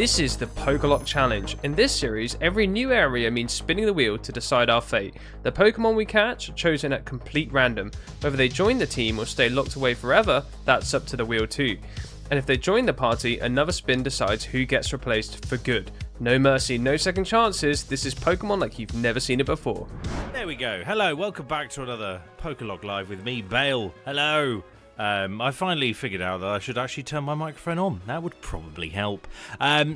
This is the Pokelocked challenge. In this series, every new area means spinning the wheel to decide our fate. The Pokemon we catch are chosen at complete random. Whether they join the team or stay locked away forever, that's up to the wheel too. And if they join the party, another spin decides who gets replaced for good. No mercy, no second chances. This is Pokemon like you've never seen it before. There we go. Hello, welcome back to another Pokelocked Live with me, Bale. Hello. I finally figured out that I should actually turn my microphone on. That would probably help.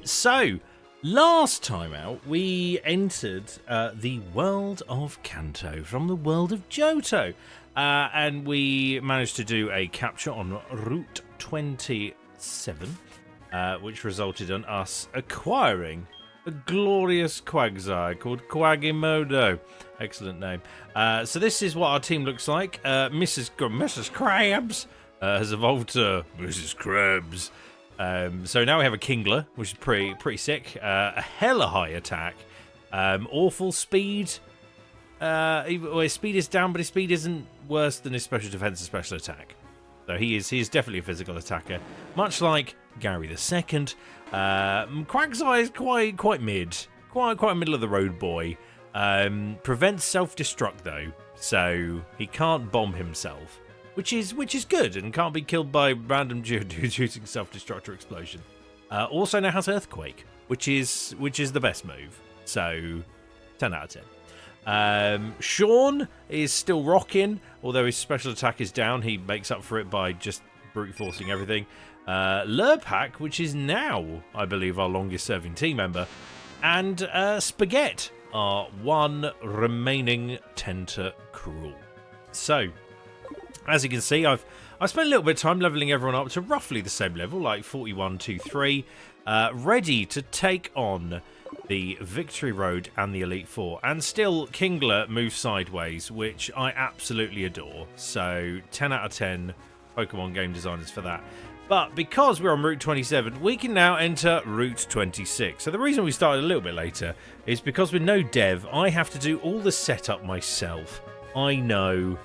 So, last time out, we entered the world of Kanto from the world of Johto. And we managed to do a capture on Route 27, which resulted in us acquiring a glorious Quagsire called Quagimodo. Excellent name. So this is what our team looks like. Mrs. Krabs has evolved to Mrs. Krabs. So now we have a Kingler, which is pretty sick. A hella high attack. Awful speed. Well, his speed is down, but his speed isn't worse than his special defense and special attack. So he is definitely a physical attacker, much like Gary II. Quagsire is quite mid, quite a middle of the road boy. Prevents self-destruct though, so he can't bomb himself, which is good, and can't be killed by random dudes using self-destruct or explosion. Also now has earthquake, which is the best move. So 10 out of 10. Sean is still rocking, although his special attack is down. He makes up for it by just brute forcing everything. Lurpak, which is now, I believe, our longest serving team member, and Spaghetti, our one remaining Tentacruel. So, as you can see, I've spent a little bit of time leveling everyone up to roughly the same level, like 41, 2, 3, ready to take on the Victory Road and the Elite Four. And still, Kingler moves sideways, which I absolutely adore. So, 10 out of 10 Pokemon game designers for that. But because we're on Route 27, we can now enter Route 26. So the reason we started a little bit later is because with no dev, I have to do all the setup myself. I know,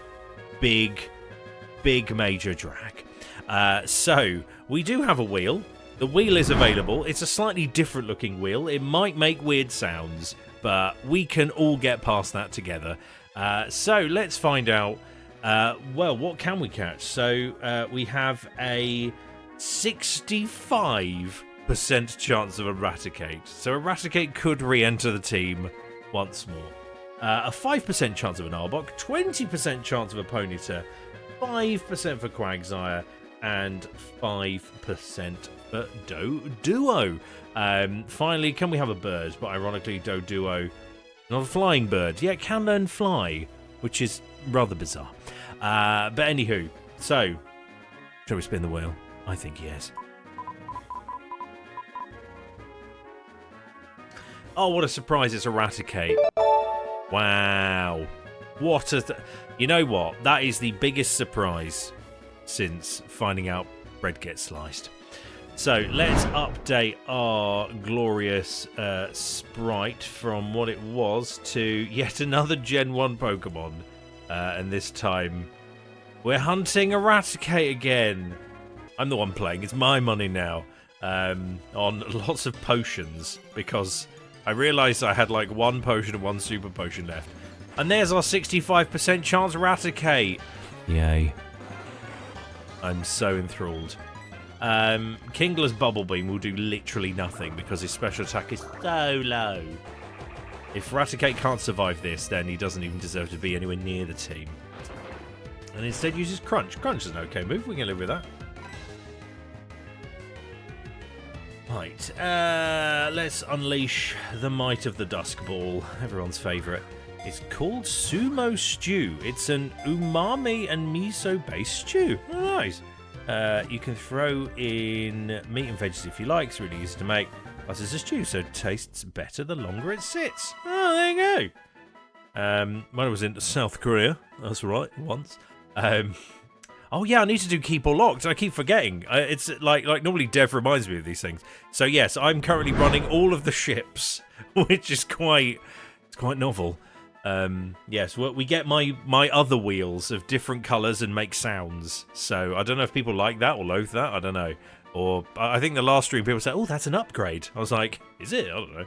big major drag. So we do have a wheel. The wheel is available. It's a slightly different looking wheel. It might make weird sounds, but we can all get past that together. So let's find out, well, what can we catch? So we have a 65% chance of Eradicate. So Eradicate could re-enter the team once more. A 5% chance of an Arbok, 20% chance of a Ponyta, 5% for Quagsire, and 5% for Doduo. Finally, can we have a bird? But ironically, Doduo, not a flying bird, yet can learn fly, which is rather bizarre. But anywho, so, shall we spin the wheel? I think yes. Oh, what a surprise, it's Eradicate. Wow. What a... You know what? That is the biggest surprise since finding out bread gets sliced. So, let's update our glorious sprite from what it was to yet another Gen 1 Pokemon. And this time, we're hunting Eradicate again. I'm the one playing. It's my money now. On lots of potions, because I realised I had like one potion and one super potion left. And there's our 65% chance Eradicate. Yay. I'm so enthralled. Kingler's Bubble Beam will do literally nothing because his special attack is so low. If Eradicate can't survive this, then he doesn't even deserve to be anywhere near the team. And instead uses Crunch. Crunch is an okay move. We can live with that. Right. Let's unleash the might of the Dusk Ball. Everyone's favourite. It's called Sumo Stew. It's an umami and miso-based stew. Oh, nice. You can throw in meat and veggies if you like. It's really easy to make. Plus, it's a stew, so it tastes better the longer it sits. Oh, there you go. When I was in South Korea, that's right, once. Oh yeah, I need to do keep or locked. I keep forgetting. It's like normally Dev reminds me of these things. So yes, I'm currently running all of the ships, which is quite novel. Yes, well, we get my other wheels of different colours and make sounds. So I don't know if people like that or loathe that. I don't know. Or I think the last stream people said, oh, that's an upgrade. I was like, is it? I don't know.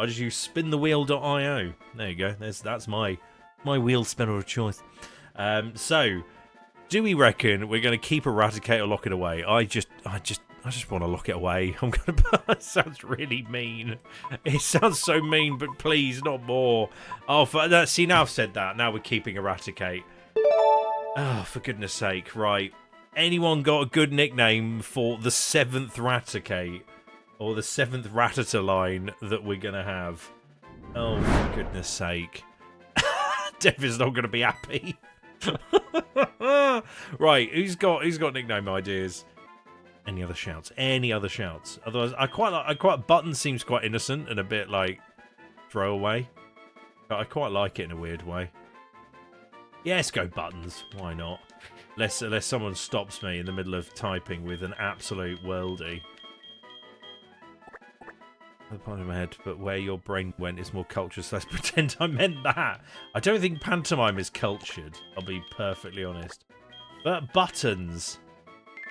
I just use spinthewheel.io. There you go. That's my wheel spinner of choice. So, do we reckon we're going to keep Eradicate or lock it away? I just want to lock it away. I'm going to. It sounds really mean. It sounds so mean, but please, not more. Oh, see, now I've said that. Now we're keeping Eradicate. Oh, for goodness sake! Right. Anyone got a good nickname for the 7th Raticate? Or the 7th Rattata line that we're going to have? Oh, for goodness sake. Dev is not going to be happy. Right, who's got nickname ideas? Any other shouts? Any other shouts? Otherwise, I quite Button seems quite innocent and a bit like throwaway. But I quite like it in a weird way. Yes, go Buttons. Why not? Unless someone stops me in the middle of typing with an absolute worldie. The part of my head, but where your brain went is more cultured, so let's pretend I meant that. I don't think pantomime is cultured, I'll be perfectly honest. But Buttons.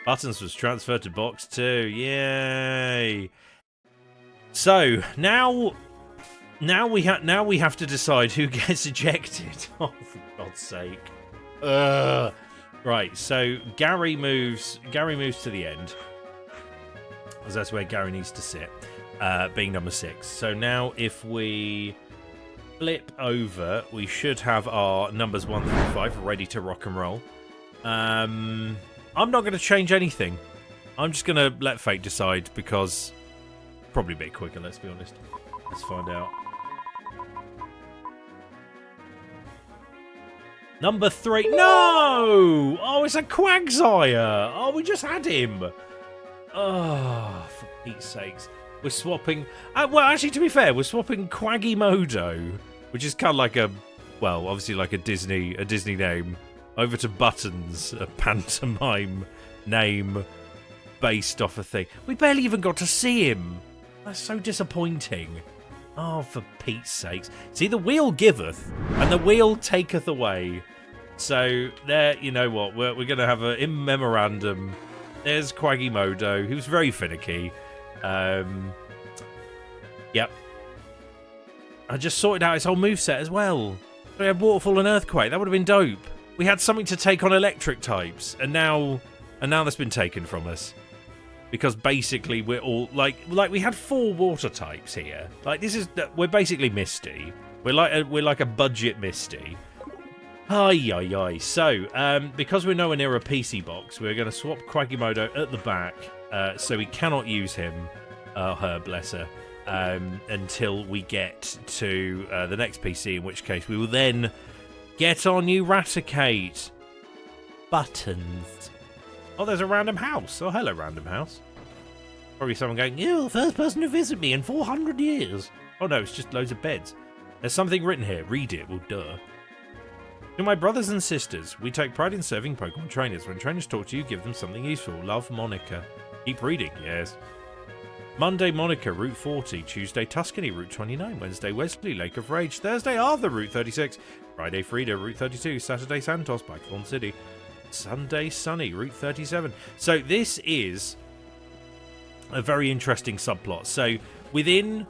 Buttons was transferred to box 2. Yay! So, now we have to decide who gets ejected. Oh, for God's sake. Right, so Gary moves to the end. Because that's where Gary needs to sit. Being number 6. So now if we flip over, we should have our numbers 1 through 5 ready to rock and roll. I'm not going to change anything. I'm just going to let fate decide because probably a bit quicker, let's be honest. Let's find out. Number 3. No! Oh, it's a Quagsire. Oh, we just had him. Oh, for Pete's sakes. We're swapping... well, actually, to be fair, we're swapping Quagimodo, which is kind of like a... Well, obviously like a Disney name, over to Buttons, a pantomime name based off a thing. We barely even got to see him. That's so disappointing. Oh, for Pete's sakes. See, the wheel giveth, and the wheel taketh away. So, there, you know what, we're going to have a in memorandum. There's Quagimodo, who's very finicky. Yep. I just sorted out his whole moveset as well. We had Waterfall and Earthquake. That would have been dope. We had something to take on electric types, and now that's been taken from us. Because basically we're all like we had 4 water types here. Like we're basically Misty. We're like a budget Misty. Ay. So, because we're nowhere near a PC box, we're going to swap Quagimodo at the back, so we cannot use him, her, bless her, until we get to the next PC, in which case we will then get our new Raticate. Buttons. Oh, there's a random house. Oh, hello, random house. Probably someone going, you're the first person to visit me in 400 years. Oh, no, it's just loads of beds. There's something written here. Read it. Well, duh. To my brothers and sisters, we take pride in serving Pokemon trainers. When trainers talk to you, give them something useful. Love, Monica. Keep reading, yes. Monday, Monica, Route 40. Tuesday, Tuscany, Route 29. Wednesday, Wesley, Lake of Rage. Thursday, Arthur, Route 36. Friday, Frida, Route 32. Saturday, Santos, Blackthorn City. Sunday, Sunny, Route 37. So this is a very interesting subplot. So within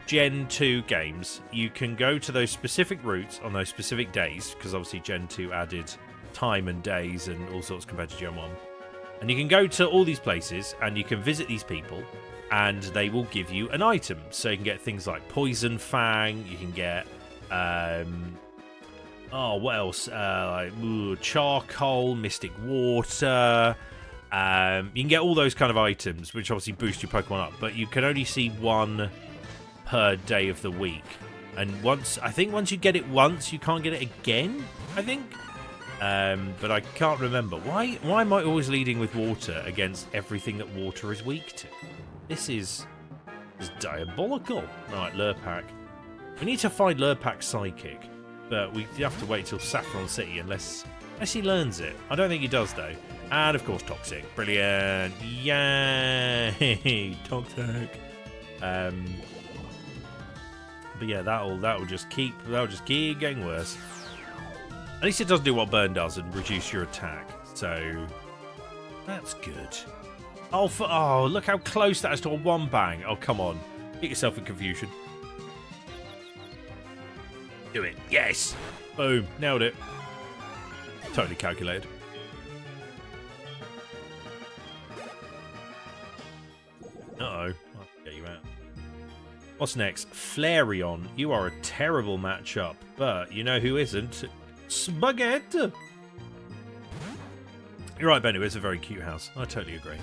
Gen 2 games, you can go to those specific routes on those specific days, because obviously Gen 2 added time and days and all sorts compared to Gen 1. And you can go to all these places and you can visit these people and they will give you an item. So you can get things like Poison Fang, you can get what else? Charcoal, Mystic Water. You can get all those kind of items, which obviously boost your Pokemon up, but you can only see one per day of the week. And once you get it once, you can't get it again, I think. But I can't remember. Why am I always leading with water against everything that water is weak to? This is diabolical. Right, Lurpak. We need to find Lurpak Psychic, but we have to wait till Saffron City unless he learns it. I don't think he does, though. And, of course, Toxic. Brilliant. Yay! Toxic. But yeah, that'll just keep getting worse. At least it doesn't do what Burn does and reduce your attack. So, that's good. Oh, look how close that is to a one bang. Oh, come on. Get yourself in confusion. Do it. Yes. Boom. Nailed it. Totally calculated. Uh-oh. I'll get you out. What's next? Flareon. You are a terrible matchup, but you know who isn't? Spaghetti. You're right, Benny. It's a very cute house. I totally agree.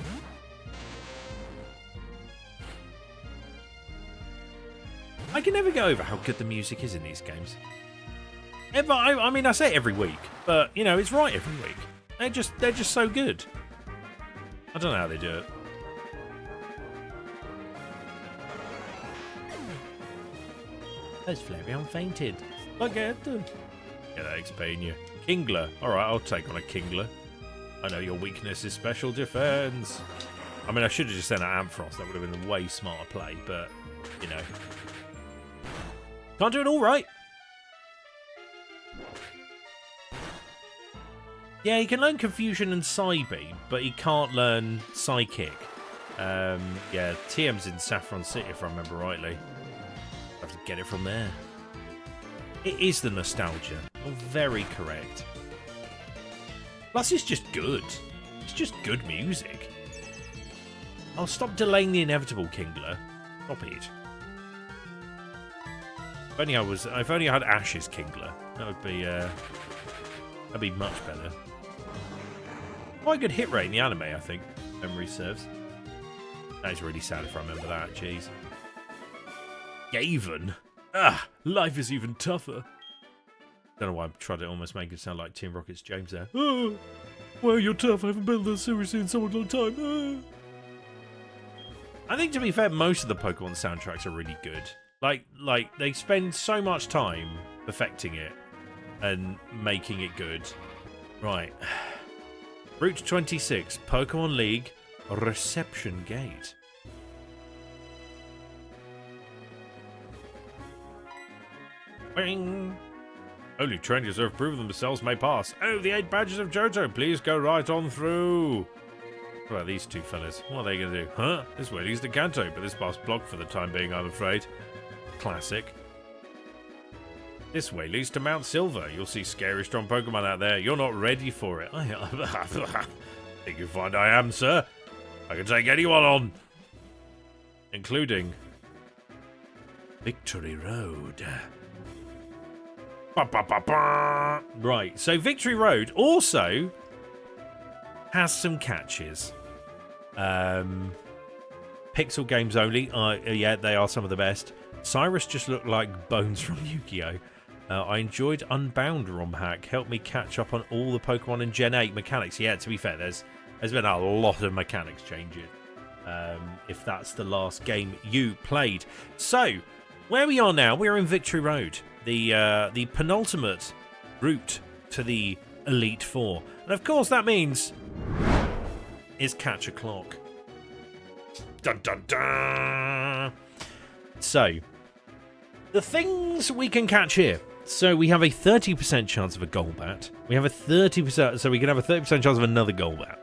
I can never get over how good the music is in these games. I mean, I say it every week, but you know, it's right every week. They're just so good. I don't know how they do it. Has Flareon fainted? Spaghetti. Get that XP in you. Kingler. Alright, I'll take on a Kingler. I know your weakness is special defense. I mean, I should have just sent out Ampharos. That would have been a way smarter play, but, you know. Can't do it all right. Yeah, he can learn Confusion and Psybeam, but he can't learn Psychic. Yeah, TM's in Saffron City, if I remember rightly. I have to get it from there. It is the nostalgia. You're very correct. Plus, it's just good. It's just good music. I'll stop delaying the inevitable, Kingler. Stop it. If only I had Ash's Kingler. That'd be much better. Quite a good hit rate in the anime, I think. Memory serves. That is really sad if I remember that. Jeez. Gaven. Life is even tougher. Don't know why I tried to almost make it sound like Team Rocket's James there. Oh, well, you're tough. I haven't been this seriously in so long time. I think, to be fair, most of the Pokemon soundtracks are really good. Like they spend so much time perfecting it and making it good. Right. Route 26, Pokemon League, Reception Gate. Bing! Only trainers who have proven themselves may pass. Oh, the 8 badges of Johto, please go right on through. What about these two fellas? What are they going to do? Huh? This way leads to Kanto, but this path's blocked for the time being, I'm afraid. Classic. This way leads to Mount Silver. You'll see scary strong Pokemon out there. You're not ready for it. Think you find I am, sir? I can take anyone on. Including Victory Road. Right, so Victory Road also has some catches. Pixel games only. Yeah, they are some of the best. Cyrus just looked like Bones from Yu-Gi-Oh! I enjoyed Unbound ROM hack. Helped me catch up on all the Pokemon in Gen 8 mechanics. Yeah, to be fair, there's been a lot of mechanics changes. If that's the last game you played. So, where we are now, we're in Victory Road. The penultimate route to the Elite Four. And of course that means is catch a clock. Dun dun dun! So, the things we can catch here. So we have a 30% chance of a Golbat. We have a 30%, so we can have a 30% chance of another Golbat.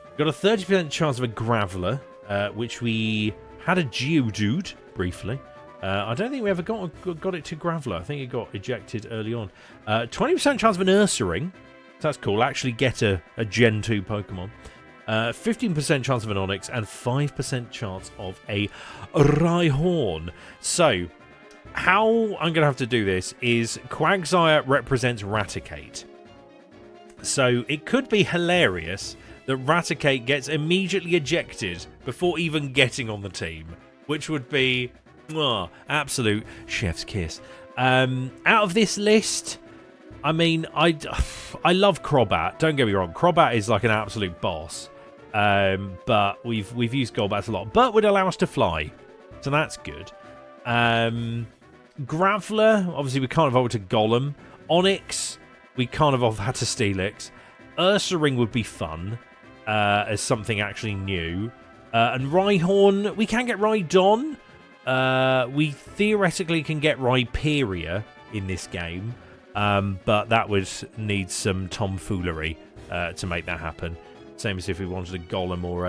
We've got a 30% chance of a Graveler, which we had a Geodude briefly. I don't think we ever got it to Graveler. I think it got ejected early on. 20% chance of an Ursaring. So that's cool. Actually get a Gen 2 Pokemon. 15% chance of an Onix and 5% chance of a Rhyhorn. So, how I'm going to have to do this is Quagsire represents Raticate. So, it could be hilarious that Raticate gets immediately ejected before even getting on the team, which would be absolute chef's kiss. Out of this list, I mean, I love Crobat. Don't get me wrong. Crobat is like an absolute boss. But we've used Golbats a lot. But would allow us to fly. So that's good. Graveler, obviously we can't evolve to Golem. Onix, we can't evolve that to Steelix. Ursaring would be fun. As something actually new. And Rhyhorn, we can get Rhydon. We theoretically can get Rhyperior in this game. But that would need some tomfoolery to make that happen. Same as if we wanted a Golem or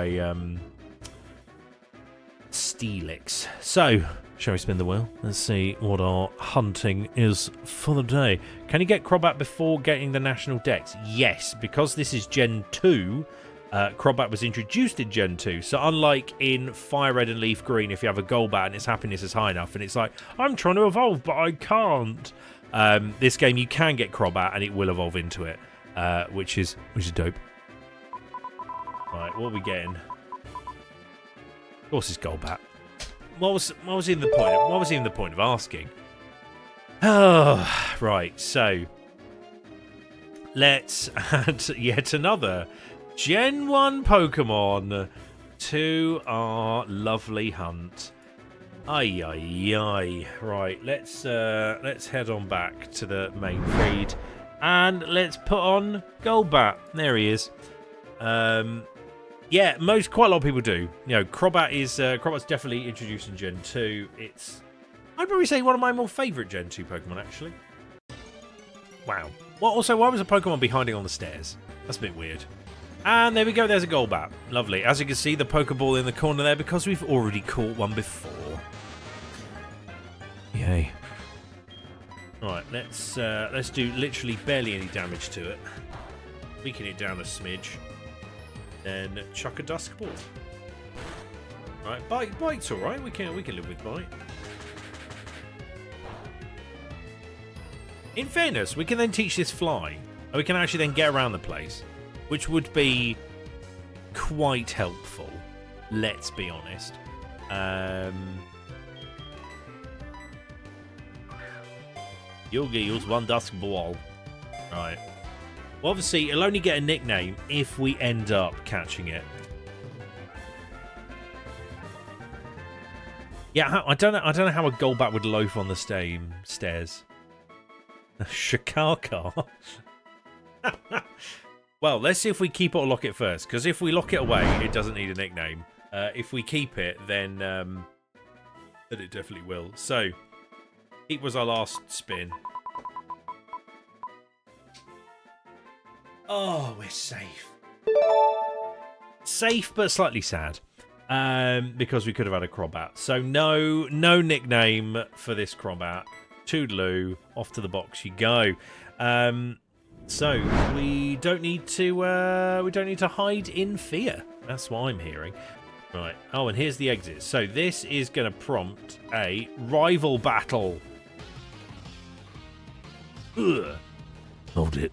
Steelix. So, shall we spin the wheel? Let's see what our hunting is for the day. Can you get Crobat before getting the National Dex? Yes, because this is Gen 2. Crobat was introduced in Gen 2, so unlike in Fire Red and Leaf Green, if you have a Golbat and its happiness is high enough, and it's like, I'm trying to evolve, but I can't. This game, you can get Crobat, and it will evolve into it, which is dope. Right, what are we getting? Of course, it's Golbat. What was even the point? What was even the point of asking? Oh, right. So let's add yet another Gen 1 Pokemon to our lovely hunt. Ay, ay, ay. Right, let's head on back to the main feed and let's put on Golbat. There he is. Yeah, quite a lot of people do. You know, Crobat's definitely introduced in Gen 2. I'd probably say one of my more favourite Gen 2 Pokemon, actually. Wow. Well, also, why was a Pokemon behind it on the stairs? That's a bit weird. And there we go, there's a Golbat. Lovely. As you can see, the Pokeball in the corner there, because we've already caught one before. Yay. Right, let's do literally barely any damage to it. Weaken it down a smidge. Then chuck a Dusk Ball. Right, bite's alright, we can live with bite. In fairness, we can then teach this fly. And we can actually then get around the place. Which would be quite helpful. Let's be honest. You'll use one Dusk Ball. Right. Well, obviously, it'll only get a nickname if we end up catching it. Yeah, I don't know how a Golbat would loaf on the stairs. Shikaka. Well, let's see if we keep it or lock it first. Because if we lock it away, it doesn't need a nickname. If we keep it, then it definitely will. So, it was our last spin. Oh, we're safe. Safe, but slightly sad. Because we could have had a Crobat. So no nickname for this Crobat. Toodaloo, off to the box you go. So we don't need to hide in fear. That's what I'm hearing. Right. Oh, and here's the exit. So this is going to prompt a rival battle. Ugh. Hold it.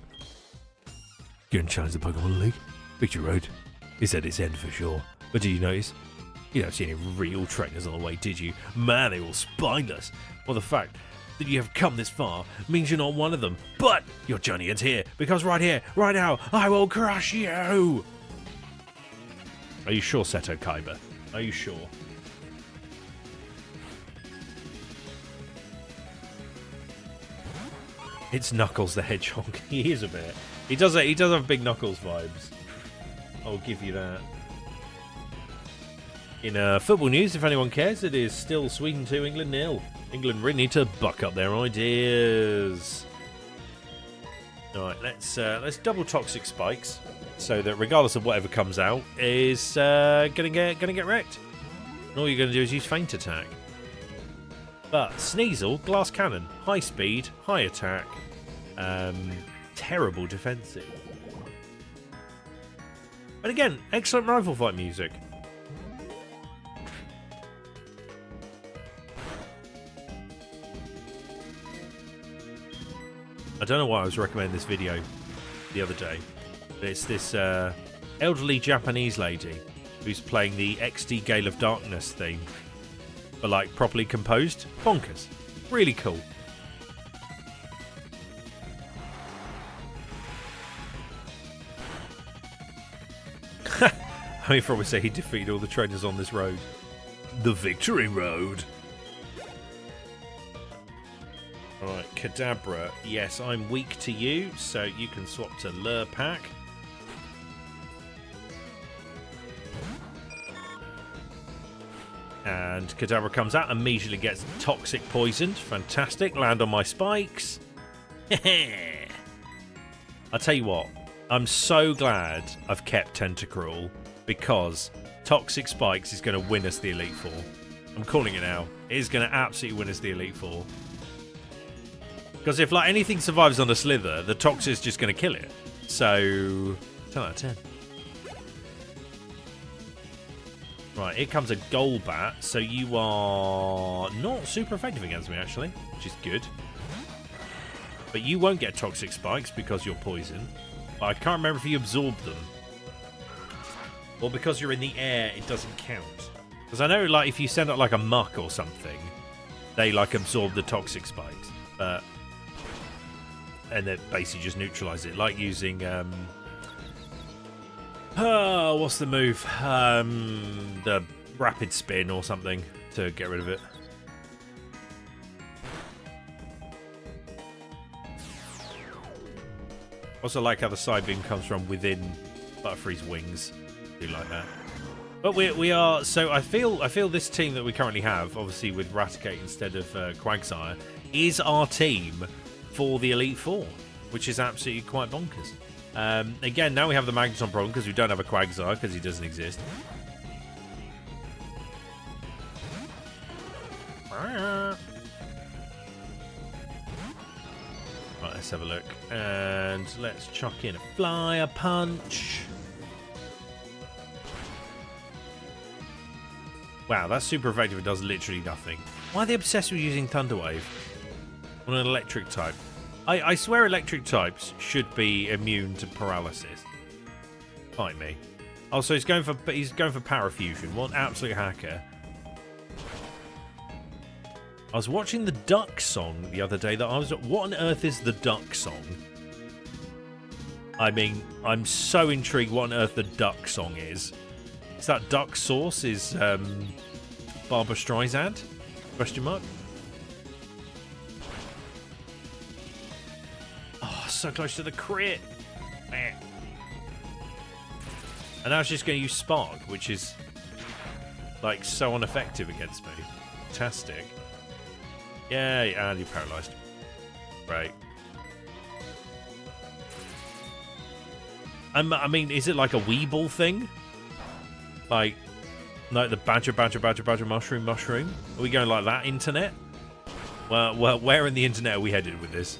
You're going to challenge the Pokemon League? Victory Road is at its end for sure. But did you notice? You don't see any real trainers on the way, did you? Man, they're all spineless. Well, the fact that you have come this far means you're not one of them. But your journey ends here, because right here, right now, I will crush you! Are you sure, Seto Kaiba? Are you sure? It's Knuckles the Hedgehog. He is a bit. He does have big Knuckles vibes. I'll give you that. In football news, if anyone cares, it is still Sweden 2, England 0. England really need to buck up their ideas. All right, let's double Toxic Spikes, so that regardless of whatever comes out, is gonna get wrecked. And all you're gonna do is use Feint Attack. But Sneasel, Glass Cannon, high speed, high attack, terrible defensive. And again, excellent rifle fight music. I don't know why I was recommending this video the other day, but it's this elderly Japanese lady who's playing the XD Gale of Darkness theme, but like properly composed. Bonkers. Really cool. I mean, probably say he defeated all the trainers on this road. The Victory Road. Alright, Kadabra. Yes, I'm weak to you, so you can swap to Lurpak. And Kadabra comes out, immediately gets toxic poisoned. Fantastic. Land on my spikes. I'll tell you what, I'm so glad I've kept Tentacruel, because Toxic Spikes is going to win us the Elite Four. I'm calling it now. It is going to absolutely win us the Elite Four. Because if like anything survives on a Slither, the Toxic's just going to kill it. So, 10 out of 10. Right, here comes a Golbat. So you are not super effective against me, actually, which is good. But you won't get Toxic Spikes because you're poison. But I can't remember if you absorb them. Or because you're in the air, it doesn't count. Because I know, like, if you send out, like, a Muck or something, they, like, absorb the Toxic Spikes. And they basically just neutralise it. Like using, what's the move? The Rapid Spin or something to get rid of it. Also like how the side beam comes from within Butterfree's wings. Do like that. But we are so I feel this team that we currently have, obviously with Raticate instead of Quagsire, is our team for the Elite Four, which is absolutely quite bonkers. Again, now we have the Magneton problem because we don't have a Quagsire because he doesn't exist. Right, let's have a look. And let's chuck in a Flyer Punch. Wow, that's super effective. It does literally nothing. Why are they obsessed with using Thunder Wave on an electric type? I swear electric types should be immune to paralysis. Fight me. Oh, so he's going for Power Fusion. What an absolute hacker. I was watching the Duck Song the other day. What on earth is the Duck Song? I mean, I'm so intrigued what on earth the Duck Song is. Is that Duck Sauce? Is Barbara Streisand? Question mark? Oh, so close to the crit. And now she's just going to use Spark, which is like so ineffective against me. Fantastic. Yeah, and you're paralyzed. Right. I mean, is it like a Weeble thing? Like the badger, mushroom. Are we going like that, internet? Well, where in the internet are we headed with this?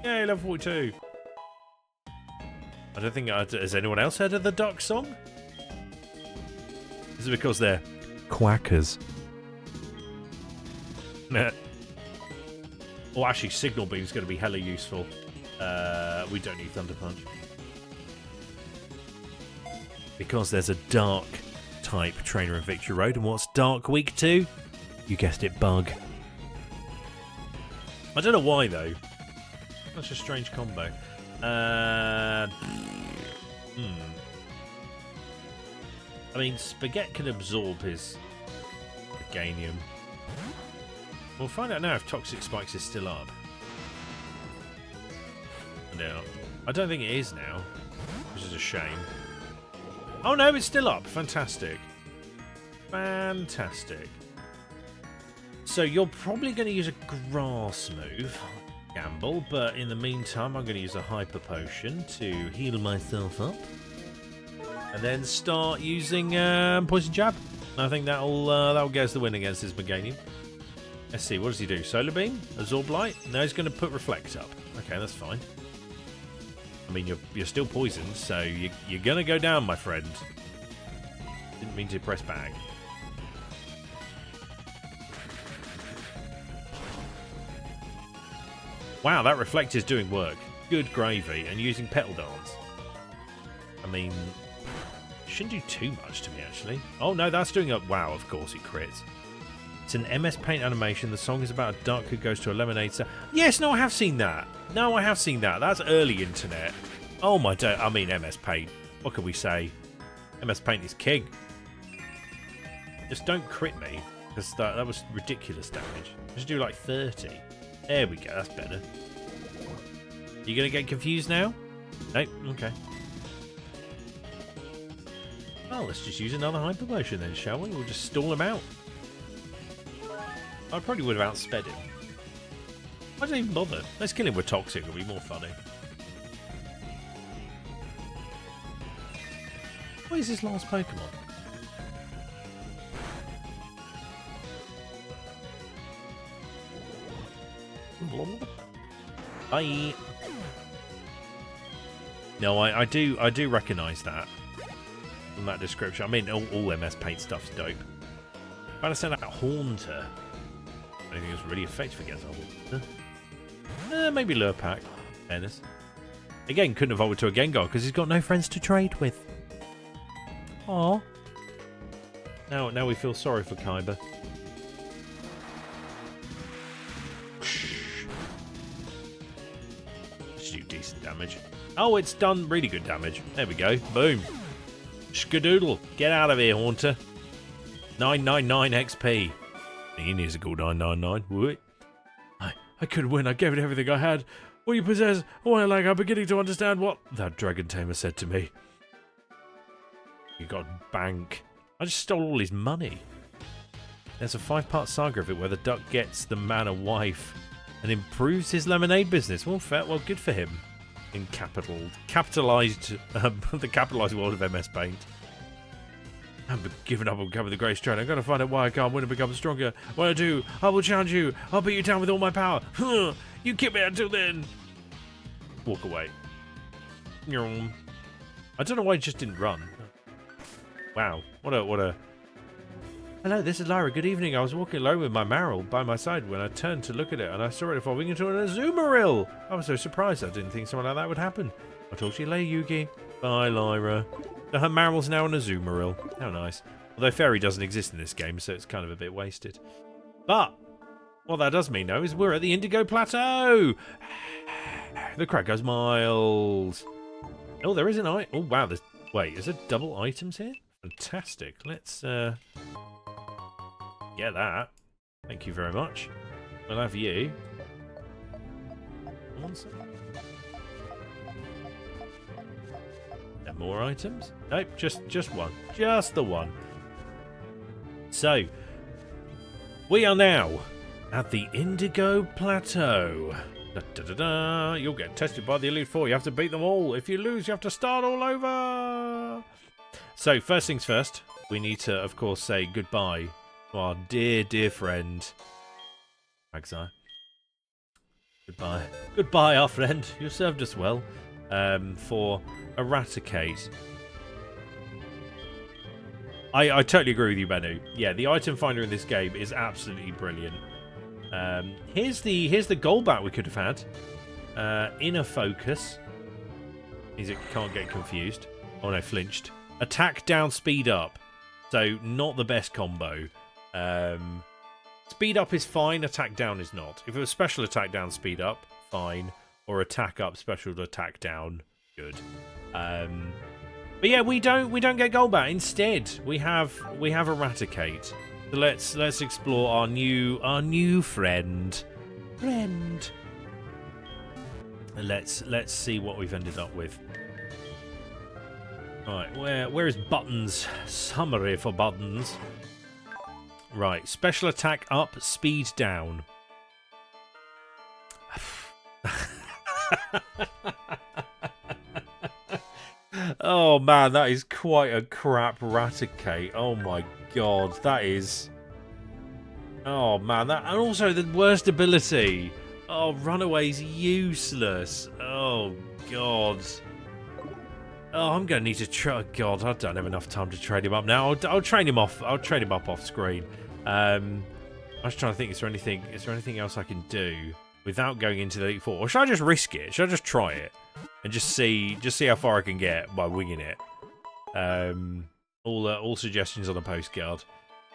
Yay, level 42. I don't think... has anyone else heard of the Duck Song? Is it because they're quackers? Nah. Oh, actually, Signal Beam's going to be hella useful. We don't need Thunder Punch. Because there's a Dark type trainer in Victory Road. And what's Dark weak to? You guessed it, Bug. I don't know why, though. That's a strange combo. I mean, Spaghetti can absorb his Meganium. We'll find out now if Toxic Spikes is still up. No. I don't think it is now, which is a shame. Oh no, it's still up. Fantastic. Fantastic. So you're probably going to use a Grass move. Gamble, but in the meantime, I'm going to use a Hyper Potion to heal myself up. And then start using Poison Jab. I think that'll get us the win against this Meganium. Let's see, what does he do? Solar Beam? Absorb Light? No, he's going to put Reflect up. Okay, that's fine. I mean, you're still poisoned, so you're going to go down, my friend. Didn't mean to press bag. Wow, that Reflect is doing work. Good gravy. And using Petal Dance. I mean, shouldn't do too much to me, actually. Oh, no, that's doing a... Wow, of course it crits. It's an MS Paint animation. The song is about a duck who goes to a lemonade stand. Yes, no, I have seen that. No, I have seen that. That's early internet. Oh, my day. I mean, MS Paint. What can we say? MS Paint is king. Just don't crit me. Because that was ridiculous damage. I should do like 30. There we go. That's better. You going to get confused now? Nope. Okay. Well, let's just use another Hyper Potion then, shall we? We'll just stall him out. I probably would have outsped him. I don't even bother. Let's kill him with Toxic. It'll be more funny. What is his last Pokemon? Bye. No, I do recognise that from that description. I mean, all MS Paint stuff's dope. But I said that Haunter. I think it was really effective against a Haunter. Maybe Lure Pack. Fairness. Again, couldn't evolve to a Gengar because he's got no friends to trade with. Aww. Now we feel sorry for Kaiba. Should do decent damage. Oh, it's done really good damage. There we go. Boom. Skadoodle. Get out of here, Haunter. 999 XP. He needs a cool 999. Would I couldn't win. I gave it everything I had. What you possess, what I like, I'm beginning to understand what that dragon tamer said to me. You got bank. I just stole all his money. There's a 5-part saga of it where the duck gets the man a wife and improves his lemonade business. Well, fair. Well, good for him. In capitalized, the capitalized world of MS Paint. I'm giving up on becoming the great strain. I've got to find out why I can't win and become stronger. When I do, I will challenge you. I'll beat you down with all my power. You keep me until then. Walk away. I don't know why he just didn't run. Wow. What a... Hello, this is Lyra. Good evening. I was walking alone with my Marill by my side when I turned to look at it and I saw it evolving into an Azumarill. I was so surprised. I didn't think something like that would happen. I'll talk to you later, Yugi. Bye, Lyra. So her Marill's now an Azumarill. How nice. Although Fairy doesn't exist in this game, so it's kind of a bit wasted. But what that does mean, though, is we're at the Indigo Plateau. The crowd goes miles. Oh, there is an item. Oh, wow. Wait, is there double items here? Fantastic. Let's get that. Thank you very much. I'll have you. One second. There more items? Nope, just one. Just the one. So, we are now at the Indigo Plateau. Da, da, da, da. You'll get tested by the Elite Four. You have to beat them all. If you lose, you have to start all over. So, first things first, we need to, of course, say goodbye to our dear, dear friend, Magzai. Goodbye. Goodbye, our friend. You served us well. For Eradicate. I totally agree with you, Bennu. Yeah, the item finder in this game is absolutely brilliant. Here's the Golbat we could have had. Inner Focus. Is it can't get confused. Oh no, flinched. Attack down, speed up. So not the best combo. Speed up is fine, attack down is not. If it was special attack down, speed up, fine. Or attack up, special attack down, good. But yeah, we don't get Golbat. Instead, we have Eradicate. So let's explore our new friend. Let's see what we've ended up with. Right, where is Buttons? Summary for Buttons. Right, special attack up, speed down. Oh man, that is quite a crap Raticate. Oh my god, that is... Oh man, that... And also the worst ability. Oh, Runaway's useless. Oh god. Oh, I'm going to need to try... God, I don't have enough time to train him up now. I'll train him off. I'll train him up off screen. I was trying to think, is there anything else I can do without going into the Elite Four? Or should I just risk it? Should I just try it? And just see how far I can get by winging it? All suggestions on a postcard.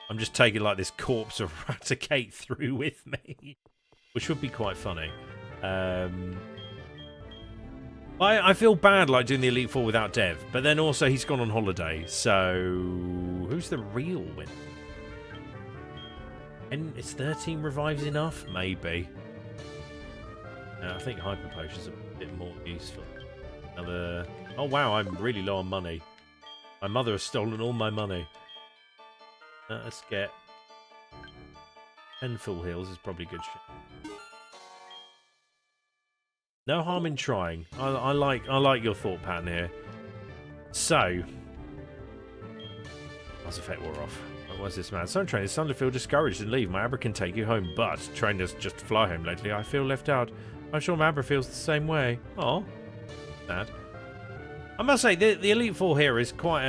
I'm just taking like this corpse of Raticate through with me. Which would be quite funny. I feel bad like doing the Elite Four without Dev, but then also he's gone on holiday, so who's the real winner? And is 13 revives enough? Maybe. I think Hyper Potion's a bit more useful. Another... Oh wow, I'm really low on money. My mother has stolen all my money. Let's get 10 full heals is probably good shit. No harm in trying. I like your thought pattern here. So, Loss effect wore off. What was this man? Some trainers suddenly feel discouraged and leave. My Abra can take you home, but trainers just fly home lately. I feel left out. I'm sure my Abra feels the same way. Oh, sad. I must say, the Elite Four here is quite...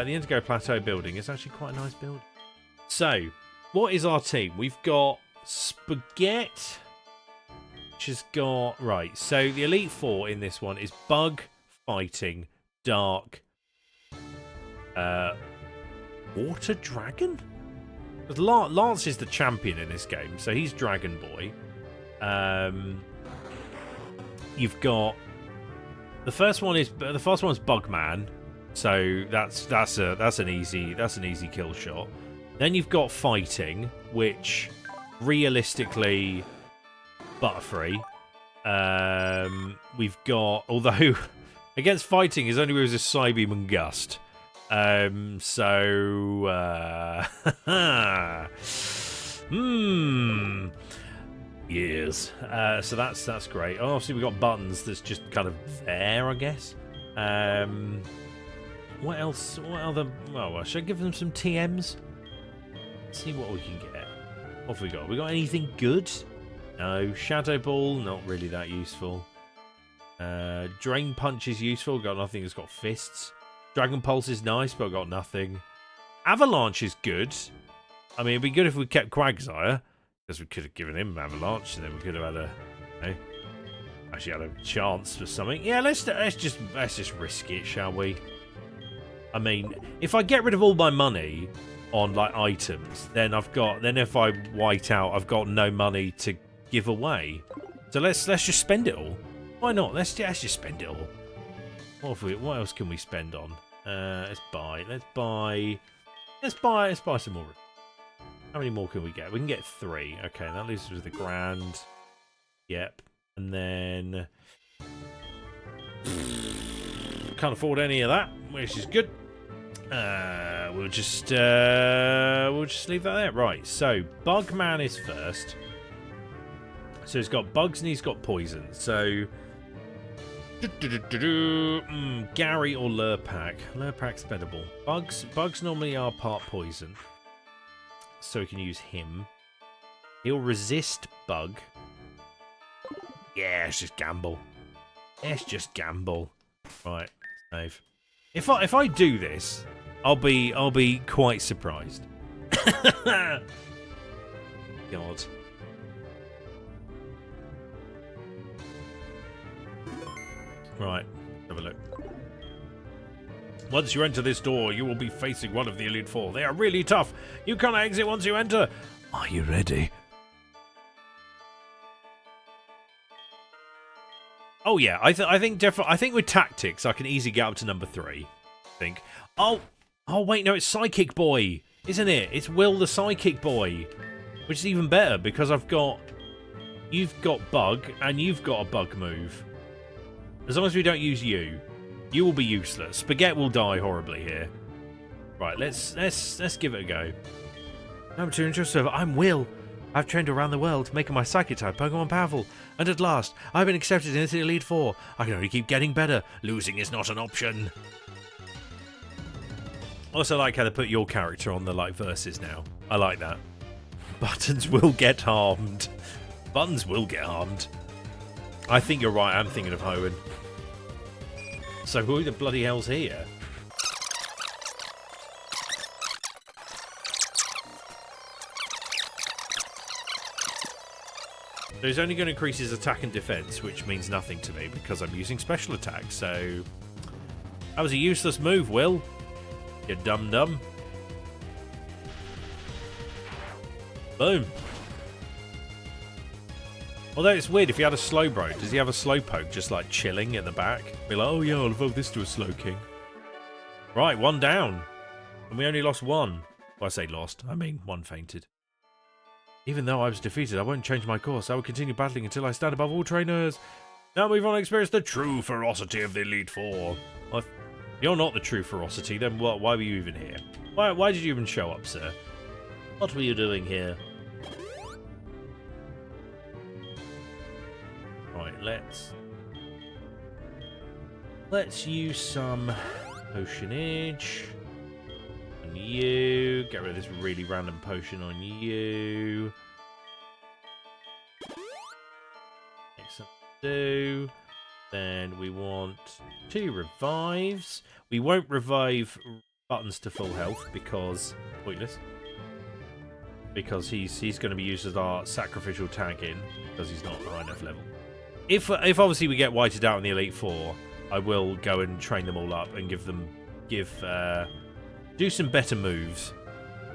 the Indigo Plateau building is actually quite a nice building. So, what is our team? We've got Spaghetti, which has got... Right, so the Elite Four in this one is Bug, Fighting, Dark, Water Dragon? Lance is the champion in this game, so he's Dragon Boy. You've got... The first one's Bugman, so that's an easy kill shot. Then you've got Fighting, which realistically Butterfree. We've got, although against Fighting his only moves is Psybeam and Gust. Yes. So that's great. Oh, obviously we've got Buttons that's just kind of there, I guess. What else? What other... Well, should I give them some TMs? Let's see what we can get. What have we got? We got anything good? No. Shadow Ball, not really that useful. Drain Punch is useful. Got nothing that's got fists. Dragon Pulse is nice, but I've got nothing. Avalanche is good. I mean, it'd be good if we kept Quagsire. Because we could have given him Avalanche, and then we could have had actually had a chance for something. Yeah, let's just risk it, shall we? I mean, if I get rid of all my money on like items, then if I white out, I've got no money to give away. So let's just spend it all. Why not? Let's just spend it all. What else can we spend on? Let's buy some more. How many more can we get? We can get 3. Okay, that leaves us with the Grand. Yep. And then... Can't afford any of that, which is good. We'll just leave that there. Right, so Bugman is first. So he's got bugs and he's got poison. So... Gary or Lurpak. Lurpak's bettable. Bugs normally are part poison. So we can use him. He'll resist Bug. Yeah, let's just gamble. Let's just gamble. Right, save. If I do this, I'll be quite surprised. God. Right, have a look. Once you enter this door, you will be facing one of the Elite Four. They are really tough. You can't exit once you enter. Are you ready? Oh yeah, I think definitely. I think with tactics, I can easily get up to number 3. I think. Oh wait, no, it's Psychic Boy, isn't it? It's Will the Psychic Boy, which is even better because you've got Bug and you've got a Bug move. As long as we don't use you. You will be useless. Spaghetti will die horribly here. Right, let's give it a go. Number 2 intro server. I'm Will. I've trained around the world, making my Psychic type Pokemon powerful. And at last, I've been accepted into the Elite Four. I can only keep getting better. Losing is not an option. I also like how they put your character on the verses now. I like that. Buttons will get harmed. Buttons will get harmed. I think you're right. I'm thinking of Hoenn. So who the bloody hell's here? So he's only going to increase his attack and defense, which means nothing to me because I'm using special attack. So that was a useless move, Will. You dum-dum. Boom. Although it's weird, if he had a Slowbro, does he have a Slowpoke just like chilling in the back? Be like, oh yeah, I'll evolve this to a Slowking. Right, 1 down. And we only lost 1. Well, I say lost, I mean 1 fainted. Even though I was defeated, I won't change my course. I will continue battling until I stand above all trainers. Now we've on experience the true ferocity of the Elite Four. Well, if you're not the true ferocity, then why were you even here? Why did you even show up, sir? What were you doing here? Right, let's use some potionage. And you Get rid of this really random potion on you. Excellent. Do. Then we want 2 revives. We won't revive Buttons to full health because pointless. Because he's going to be used as our sacrificial tag in because he's not high enough level. If obviously we get whited out in the Elite Four, I will go and train them all up and do some better moves.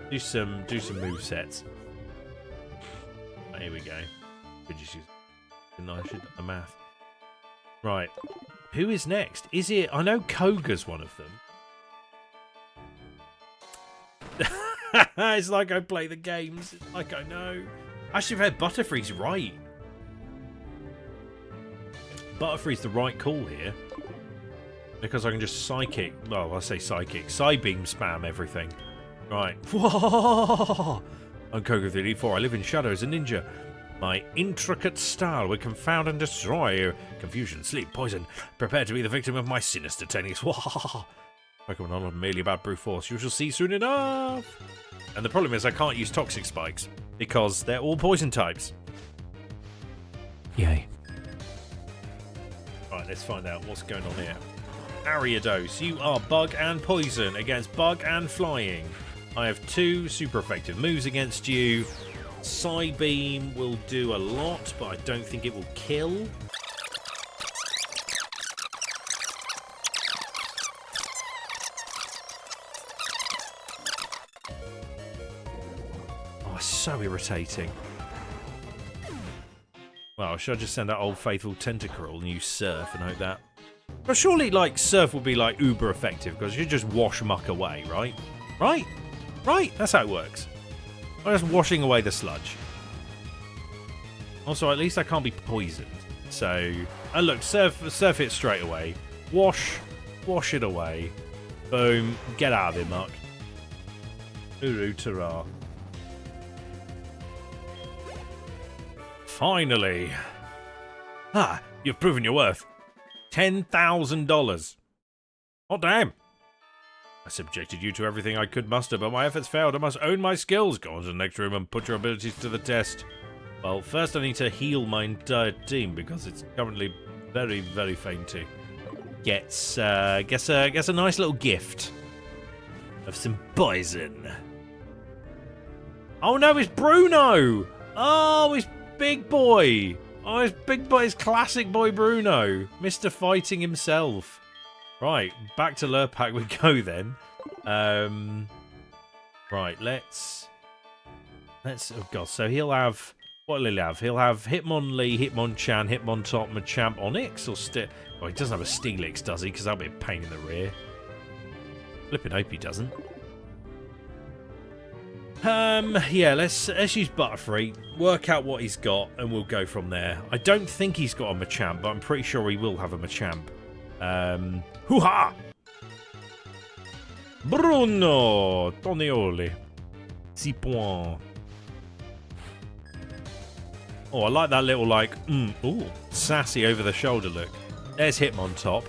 Do some move sets. Here we go. Could just use I should the math. Right. Who is next? Is it I know Koga's one of them. It's like I play the games. It's like I know. Actually, I've had Butterfree's right. Butterfree's the right call here. Because I can just psychic. Well, I say psychic. Psybeam spam everything. Right. Whoa! I'm Koga of the Elite Four. I live in shadow as a ninja. My intricate style will confound and destroy. Confusion, sleep, poison. Prepare to be the victim of my sinister techniques. Pokemon are not merely about brute force. You shall see soon enough. And the problem is I can't use toxic spikes because they're all poison types. Yay. Right, let's find out what's going on here. Ariados, you are bug and poison against bug and flying. I have 2 super effective moves against you. Psybeam will do a lot, but I don't think it will kill. Oh, so irritating. Well, should I just send out Old Faithful Tentacruel and use Surf and hope that... But surely, like, Surf will be, like, uber effective because you just wash muck away, right? Right? Right? That's how it works. I'm just washing away the sludge. Also, at least I can't be poisoned. So, and look, surf it straight away. Wash it away. Boom. Get out of here, Muck. Uru Tara. Finally. Ah, you've proven your worth. $10,000. Oh, damn. I subjected you to everything I could muster, but my efforts failed. I must own my skills. Go on to the next room and put your abilities to the test. Well, first I need to heal my entire team because it's currently very, very fainty. Gets a nice little gift of some poison. Oh no, it's Bruno! Oh, it's Big Boy! Oh, it's Big Boy, it's classic boy Bruno. Mr. Fighting himself. Right, back to Lurpak we go then. Right, let's... Oh god, so he'll have... What will he have? He'll have Hitmonlee, Hitmonchan, Hitmontop, Machamp, Onyx, or Oh, he doesn't have a Steelix, does he? Because that'll be a pain in the rear. Flippin' hope he doesn't. Yeah, let's use Butterfree, work out what he's got, and we'll go from there. I don't think he's got a Machamp, but I'm pretty sure he will have a Machamp. Hoo-ha! Bruno Tonioli. 6 points. Oh, I like that little, like, ooh, sassy over-the-shoulder look. There's Hitmontop.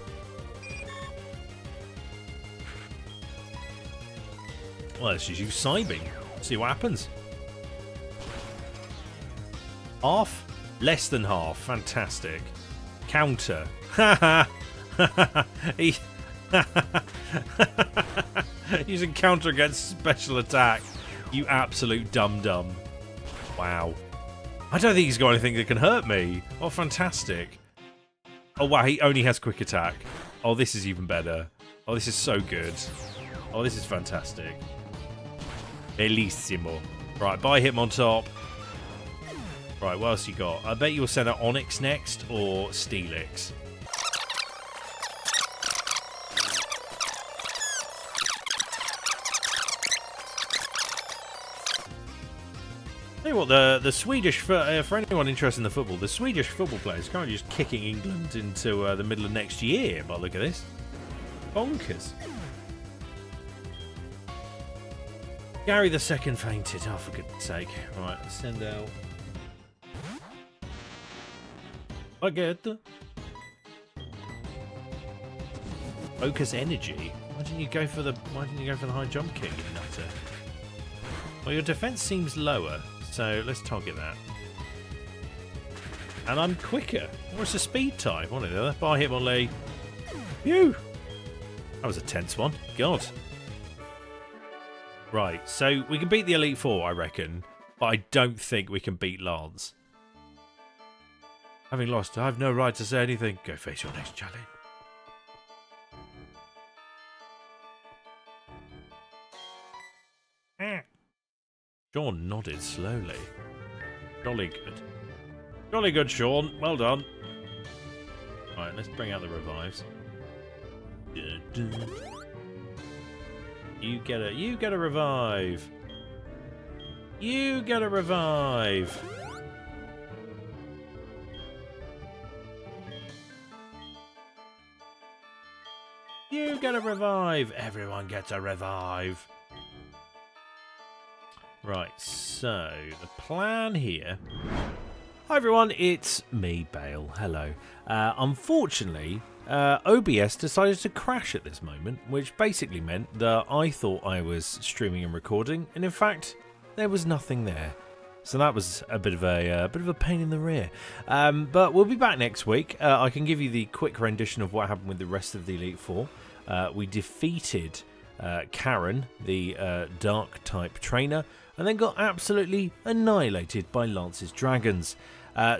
Well, let's just use Psybeam. See what happens. Half? Less than half. Fantastic. Counter. Ha ha. Using counter against special attack. You absolute dum-dum. Wow. I don't think he's got anything that can hurt me. Oh, fantastic. Oh, wow, he only has quick attack. Oh, this is even better. Oh, this is so good. Oh, this is fantastic. Bellissimo. Right, bye Hitmontop. Right, what else you got? I bet you'll send out Onyx next, or Steelix. Tell you what, the Swedish, for anyone interested in the football, the Swedish football players are currently just kicking England into the middle of next year, by the look at this. Bonkers. Gary the second fainted. Oh, for goodness sake. Right, let's send out... Baguette. Focus energy. Why didn't you go for the high jump kick, you nutter? Well, your defense seems lower, so let's target that. And I'm quicker. What's the speed type? One or the other. Bye, Hitmonlee. Phew! That was a tense one. God. Right, so we can beat the Elite Four, I reckon, but I don't think we can beat Lance. Having lost, I have no right to say anything. Go face your next challenge. Sean nodded slowly. Jolly good. Jolly good, Sean. Well done. Right, let's bring out the revives. You get a revive. You get a revive. You get a revive. Everyone gets a revive. Right, so the plan here. Hi everyone, it's me, Bale. Hello. Unfortunately, OBS decided to crash at this moment, which basically meant that I thought I was streaming and recording, and in fact, there was nothing there. So that was a bit of a pain in the rear. But we'll be back next week. I can give you the quick rendition of what happened with the rest of the Elite Four. We defeated Karen, the dark type trainer, and then got absolutely annihilated by Lance's dragons.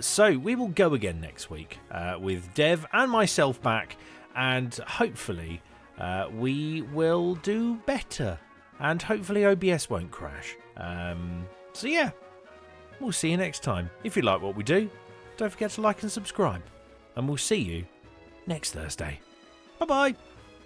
So we will go again next week with Dev and myself back, and hopefully we will do better, and hopefully OBS won't crash. So yeah, we'll see you next time. If you like what we do, don't forget to like and subscribe, and we'll see you next Thursday. Bye bye.